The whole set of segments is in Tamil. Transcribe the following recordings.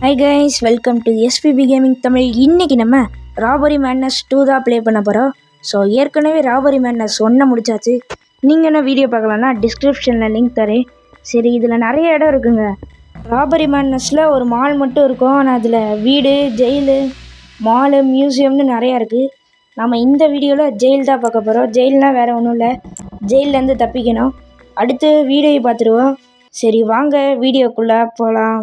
Hi guys, welcome to SPB gaming Tamil. இன்றைக்கி நம்ம ராபரி மேட்னஸ் 2 தான் ப்ளே பண்ண போகிறோம். ஸோ ஏற்கனவே ராபரி மேட்னஸ் 1 முடிச்சாச்சு. நீங்கள் என்ன வீடியோ பார்க்கலான்னா டிஸ்கிரிப்ஷனில் லிங்க் தரேன். சரி, இதில் நிறைய இடம் இருக்குங்க. ராபரி மேட்னஸில் ஒரு மால் மட்டும் இருக்கும், ஆனால் அதில் வீடு, ஜெயிலு, மாலு, மியூசியம்னு நிறையா இருக்குது. நம்ம இந்த வீடியோவில் ஜெயில் தான் பார்க்க போகிறோம். ஜெயில்னால் வேறு ஒன்றும் இல்லை, ஜெயிலேருந்து தப்பிக்கணும். அடுத்து வீடியோ பார்த்துருவோம். சரி வாங்க வீடியோக்குள்ளே போகலாம்.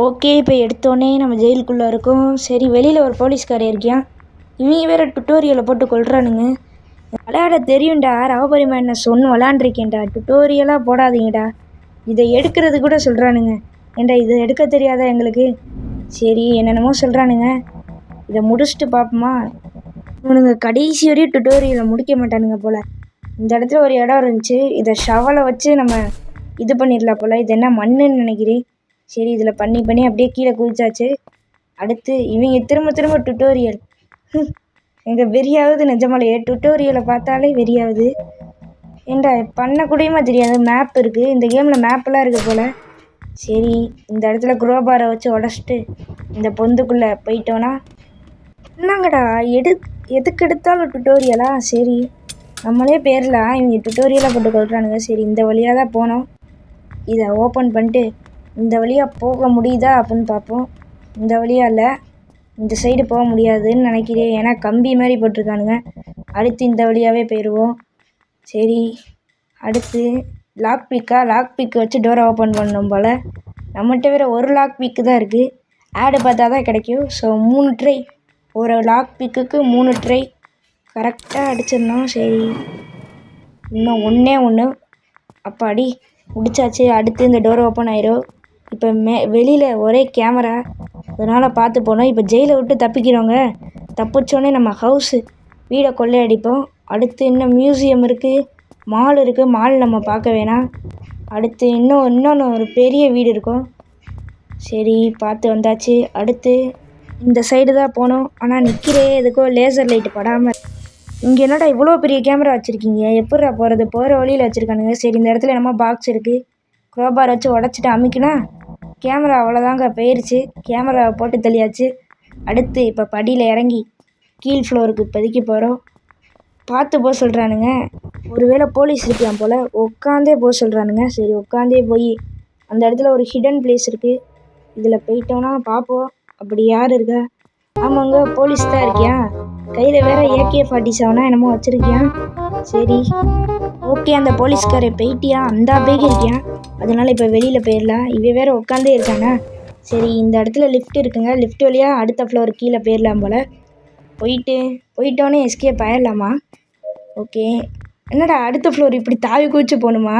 ஓகே, இப்போ எடுத்தோடனே நம்ம ஜெயிலுக்குள்ளே இருக்கோம். சரி, வெளியில் ஒரு போலீஸ்காரர் இருக்கியான். இவங்க வேறு டுட்டோரியலை போட்டு கொள்றானுங்க. விளையாட தெரியும்டா, ராபரி மேட்னஸ் 1 விளாண்டுருக்கேன்டா. டுட்டோரியலாக போடாதீங்கடா. இதை எடுக்கிறது கூட சொல்கிறானுங்க. ஏண்டா இதை எடுக்க தெரியாதா எங்களுக்கு? சரி, என்னென்னமோ சொல்கிறானுங்க. இதை முடிச்சுட்டு பார்ப்போமா? இவனுங்க கடைசி வரையும் டுட்டோரியலை முடிக்க மாட்டானுங்க போல். இந்த இடத்துல ஒரு இடம் இருந்துச்சு, இதை ஷவலை வச்சு நம்ம இது பண்ணிடலாம் போல். இது என்ன மண்ணுன்னு நினைக்கிறேன். சரி, இதில் பண்ணி அப்படியே கீழே குதிச்சாச்சு. அடுத்து இவங்க திரும்ப டுட்டோரியல். எங்கள் வெறியாவது நிஜமாலையே, டுட்டோரியலை பார்த்தாலே வெறியாகுது. ஏண்டா பண்ணக்கூடியமா தெரியாது. மேப் இருக்குது இந்த கேமில், மேப்பெல்லாம் இருக்குது போல். சரி, இந்த இடத்துல குரோபாரை வச்சு உடச்சிட்டு இந்த பொந்துக்குள்ளே போயிட்டோன்னா என்னங்கடா எதுக்கு எடுத்தாலும் டுட்டோரியலா? சரி, நம்மளே பேரலாம், இவங்க டுட்டோரியலாக போட்டு கொள்கிறானுங்க. சரி, இந்த வழியாக தான் போனோம். இதை ஓப்பன் பண்ணிட்டு இந்த வழியாக போக முடியுதா அப்படின்னு பார்ப்போம். இந்த வழியாக இல்லை, இந்த சைடு போக முடியாதுன்னு நினைக்கிறேன், ஏன்னா கம்பி மாதிரி போட்டிருக்கானுங்க. அடுத்து இந்த வழியாகவே போயிடுவோம். சரி, அடுத்து லாக் பிக்கு வச்சு டோரை ஓப்பன் பண்ணணும் போல். நம்மகிட்ட வேறு ஒரு லாக் பிக்கு தான் இருக்குது. ஆடு பார்த்தா தான் கிடைக்கும். ஸோ 3 ட்ரை, ஒரு லாக் பிக்குக்கு 3 ட்ரை கரெக்டாக அடிச்சிடணும். சரி, இன்னும் ஒன்று அப்பாடி முடிச்சாச்சு. அடுத்து இந்த டோர் ஓப்பன் ஆயிரும். இப்போ வெளியில் ஒரே கேமரா, அதனால் பார்த்து போனோம். இப்போ ஜெயிலை விட்டு தப்பிக்கிறோங்க. தப்பிச்சோடனே நம்ம வீடை கொள்ளையடிப்போம். அடுத்து இன்னும் மியூசியம் இருக்குது, மால் இருக்குது. மால் நம்ம பார்க்க வேணாம். அடுத்து இன்னொன்று ஒரு பெரிய வீடு இருக்கும். சரி, பார்த்து வந்தாச்சு. அடுத்து இந்த சைடு தான் போனோம். ஆனால் நிற்கிறே எதுக்கோ லேசர் லைட்டு படாமல். இங்கே என்னடா இவ்வளோ பெரிய கேமரா வச்சுருக்கீங்க? எப்படிடா போகிறது? போகிற வழியில் வச்சுருக்கானுங்க. சரி, இந்த இடத்துல என்னமோ பாக்ஸ் இருக்குது, குரோபார் வச்சு உடச்சிட்டு அமுக்கினா கேமரா அவ்வளோதாங்க போயிடுச்சு. கேமராவை போட்டு தெளியாச்சு. அடுத்து இப்போ படியில் இறங்கி கீழ் ஃப்ளோருக்கு இப்போதைக்கு போகிறோம். பார்த்து போக சொல்கிறானுங்க. ஒருவேளை போலீஸ் இருக்கலாம் போல், உட்காந்தே போக சொல்கிறானுங்க. சரி, உட்காந்தே போய் அந்த இடத்துல ஒரு ஹிடன் பிளேஸ் இருக்குது, இதில் போயிட்டோன்னா பார்ப்போம் அப்படி யார் இருக்கா. ஆமாங்க, போலீஸ் தான் இருக்கியா? கையில் வேறு AK-47 என்னமோ வச்சுருக்கியா? சரி, ஓகே, அந்த போலீஸ்காரை போயிட்டியா? அந்த பேக் இருக்கியா? அதனால் இப்போ வெளியில் போயிடலாம். இவன் வேறு உட்காந்தே இருக்கானா? சரி, இந்த இடத்துல லிஃப்ட் இருக்குங்க. லிஃப்ட் வழியாக அடுத்த ஃப்ளோர் கீழே போயிடலாம் போல். போயிட்டோன்னே எஸ்கேப் ஆயிடலாமா? ஓகே, என்னடா அடுத்த ஃப்ளோர் இப்படி தாவி குதிச்சு போகணுமா?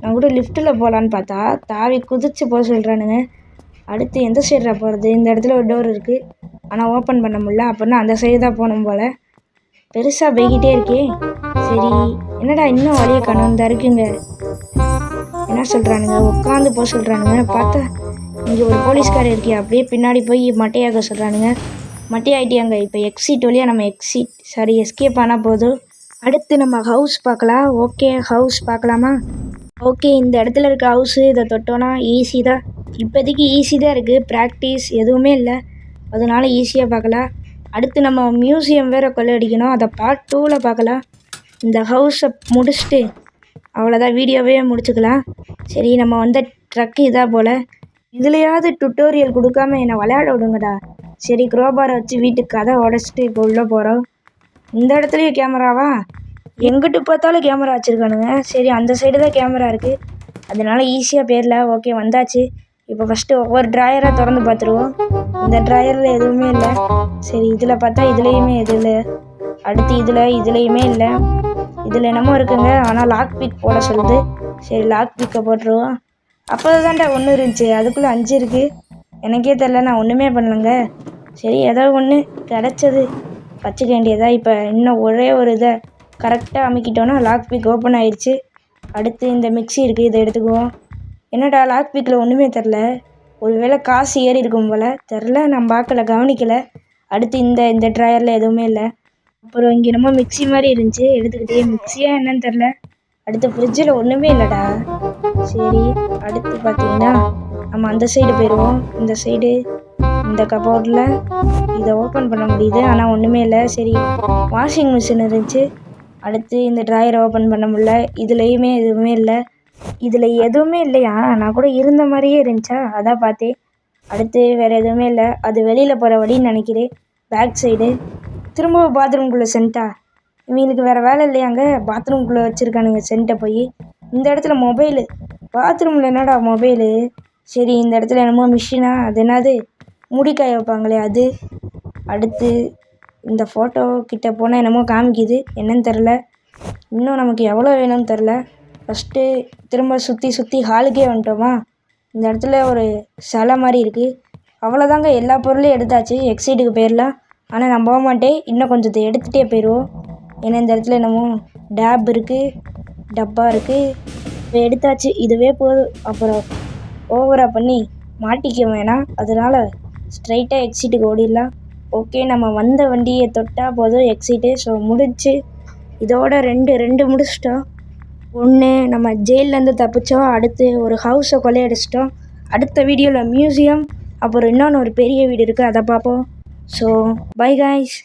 நான் கூட லிஃப்ட்டில் போகலான்னு பார்த்தா தாவி குதிச்சு போக சொல்கிறானுங்க. அடுத்து எந்த சைடாக போகிறது? இந்த இடத்துல ஒரு டோர் இருக்குது, ஆனால் ஓப்பன் பண்ண முடியல. அப்படின்னா அந்த சைடு தான் போகணும் போல். பெருசாக போய்கிட்டே இருக்கே. சரி, என்னடா இன்னும் வழியை காணோம். இந்த இருக்குங்க. என்ன சொல்கிறானுங்க? உட்காந்து போக சொல்கிறானுங்க. பார்த்தா இங்கே ஒரு போலீஸ்காரர் இருக்கே, அப்படியே பின்னாடி போய் மட்டையாக சொல்கிறானுங்க. மட்டையாயிட்டியாங்க. இப்போ எக்ஸிட் வழியாக நம்ம எஸ்கேப் ஆனால் போதும். அடுத்து நம்ம ஹவுஸ் பார்க்கலாம். ஓகே, ஹவுஸ் பார்க்கலாமா? ஓகே, இந்த இடத்துல இருக்க ஹவுஸு, இதை தொட்டோன்னா ஈஸி தான். இப்போதைக்கு ஈஸி தான் இருக்குது, ப்ராக்டிஸ் எதுவுமே இல்லை, அதனால ஈஸியாக பார்க்கலாம். அடுத்து நம்ம மியூசியம் வேறு கொள்ளையடிக்கணும், அதை பார்ட் 2ல் பார்க்கலாம். இந்த ஹவுஸை முடிச்சுட்டு அவ்வளோதான், வீடியோவே முடிச்சுக்கலாம். சரி, நம்ம வந்த ட்ரக்கு இதாக போல். இதுலையாவது டுட்டோரியல் கொடுக்காம என்னை விளையாட விடுங்கடா. சரி, குரோபாரை வச்சு வீட்டுக்கு கதை உடச்சிட்டு இப்போ உள்ளே போகிறோம். இந்த இடத்துலையும் கேமராவா? எங்கிட்டு பார்த்தாலும் கேமரா வச்சுருக்கானுங்க. சரி, அந்த சைடு தான் கேமரா இருக்குது, அதனால ஈஸியாக போயிடல. ஓகே, வந்தாச்சு. இப்போ ஃபஸ்ட்டு ஒவ்வொரு ட்ராயராக திறந்து பார்த்துருவோம். இந்த ட்ராயரில் எதுவுமே இல்லை. சரி, இதில் பார்த்தா இதுலேயுமே எதுவும் இல்லை. அடுத்து இதுலேயுமே இல்லை. இதில் என்னமோ இருக்குங்க, ஆனால் லாக் பிக் போட சொல்லுது. சரி, லாக் பிக்கை போட்டுருவோம். அப்போ தான்டா 1 இருந்துச்சு, அதுக்குள்ளே 5 இருக்குது. எனக்கே தெரில, நான் ஒன்றுமே பண்ணலைங்க. சரி, ஏதோ ஒன்று கிடச்சது வச்சுக்க வேண்டியதா. இப்போ இன்னும் ஒரே ஒரு இதை கரெக்டாக அமுக்கிட்டோன்னா லாக் பிக் ஓப்பன் ஆயிடுச்சு. அடுத்து இந்த மிக்ஸி இருக்குது, இதை எடுத்துக்குவோம். என்னடா லாக் பிக்கில் ஒன்றுமே தெரில. ஒரு வேளை காசு ஏறி இருக்கும் போல் தெரில, நான் பார்க்கல, கவனிக்கலை. அடுத்து இந்த ட்ராயரில் எதுவுமே இல்லை. அப்புறம் இங்கே என்னமோ மிக்ஸி மாதிரி இருந்துச்சு, எடுத்துக்கிட்டே. மிக்ஸியா என்னன்னு தெரில. அடுத்து ஃப்ரிட்ஜில் ஒன்றுமே இல்லைடா. சரி, அடுத்து பார்த்தீங்கன்னா நம்ம அந்த சைடு போயிடுவோம். இந்த சைடு இந்த கபோர்டில் இதை ஓப்பன் பண்ண முடியுது, ஆனால் ஒன்றுமே இல்லை. சரி, வாஷிங் மிஷின் இருந்துச்சு. அடுத்து இந்த ட்ராயரை ஓப்பன் பண்ண முடியல. இதுலேயுமே எதுவுமே இல்லை. இதில் எதுவுமே இல்லையா? நான் கூட இருந்த மாதிரியே இருந்துச்சா, அதான் பார்த்தேன். அடுத்து வேறு எதுவுமே இல்லை. அது வெளியில் போகிற வழின்னு நினைக்கிறேன். பேக் சைடு திரும்பவும் பாத்ரூம்குள்ளே சென்ட்டா. இவங்களுக்கு வேறு வேலை இல்லையாங்க, பாத்ரூம்குள்ளே வச்சுருக்கானுங்க சென்ட்டை. போய் இந்த இடத்துல மொபைலு, பாத்ரூமில் என்னடா மொபைலு? சரி, இந்த இடத்துல என்னமோ மிஷினா, அது என்னது முடிக்காய வைப்பாங்களே அது. அடுத்து இந்த ஃபோட்டோ கிட்டே போனால் என்னமோ காமிக்குது, என்னன்னு தெரில. இன்னும் நமக்கு எவ்வளோ வேணும்னு தெரில. ஃபஸ்ட்டு திரும்ப சுற்றி ஹாலுக்கே வந்துட்டோமா. இந்த இடத்துல ஒரு சிலை மாதிரி இருக்குது. அவ்வளோதாங்க, எல்லா பொருளையும் எடுத்தாச்சு. எக்ஸைட்டுக்கு போயிடலாம். ஆனால் நான் போக மாட்டேன், இன்னும் கொஞ்சத்தை எடுத்துகிட்டே போயிடுவோம். ஏன்னா இந்த இடத்துல என்னமோ டேப் இருக்குது, டப்பா இருக்குது. இப்போ எடுத்தாச்சு, இதுவே போதும். அப்புறம் ஓவராக பண்ணி மாட்டிக்க வேணாம். அதனால் ஸ்ட்ரைட்டாக எக்ஸிட்டுக்கு ஓடிடலாம். ஓகே, நம்ம வந்த வண்டியை தொட்டால் போதும் எக்ஸிட்டு. ஸோ முடிச்சு, இதோட ரெண்டு முடிச்சிட்டோம். ஒன்று நம்ம ஜெயிலேருந்து தப்பிச்சோம், அடுத்து ஒரு ஹவுஸை கொள்ளையடிச்சிட்டோம். அடுத்த வீடியோவில் மியூசியம், அப்புறம் இன்னொன்று ஒரு பெரிய வீடு இருக்குது, அதை பார்ப்போம். So by guys.